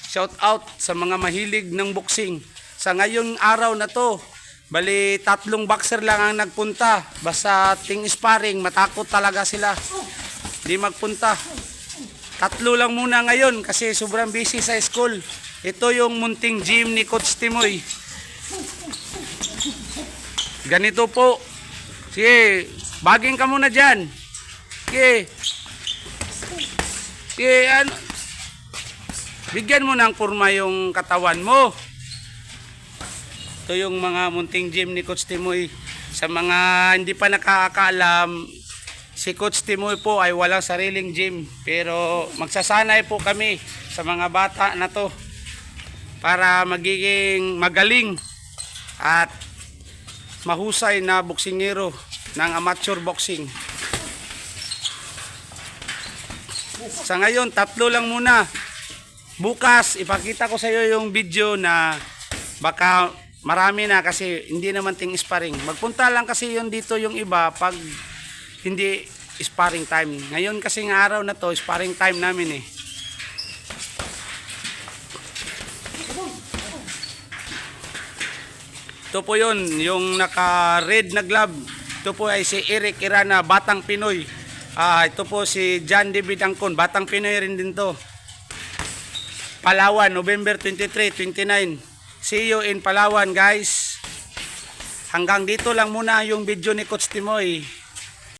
Shout out sa mga mahilig ng boxing. Sa ngayong araw na to, bali 3 boxer lang ang nagpunta. Basta ting sparring, matakot talaga sila. Di magpunta. 3 lang muna ngayon kasi sobrang busy sa school. Ito yung munting gym ni Coach Timoy. Ganito po. Sige, baging ka muna dyan. Sige. Sige, ano. Bigyan mo ng kurma yung katawan mo. Ito yung mga munting gym ni Coach Timoy. Sa mga hindi pa nakakaalam, si Coach Timoy po ay walang sariling gym. Pero magsasanay po kami sa mga bata na to para magiging magaling at mahusay na boksingero ng amateur boxing. Sa ngayon, 3 lang muna. Bukas, ipakita ko sa iyo yung video na baka marami na kasi hindi naman ting sparring. Magpunta lang kasi yun dito yung iba pag hindi sparring time. Ngayon kasi ng araw na to, sparring time namin eh. Ito po yun, yung naka-red na glove. Ito po ay si Eric Irana, Batang Pinoy. Ito po si John David Angkon, Batang Pinoy rin din to. Palawan, November 23, 29. See you in Palawan, guys. Hanggang dito lang muna yung video ni Coach Timoy.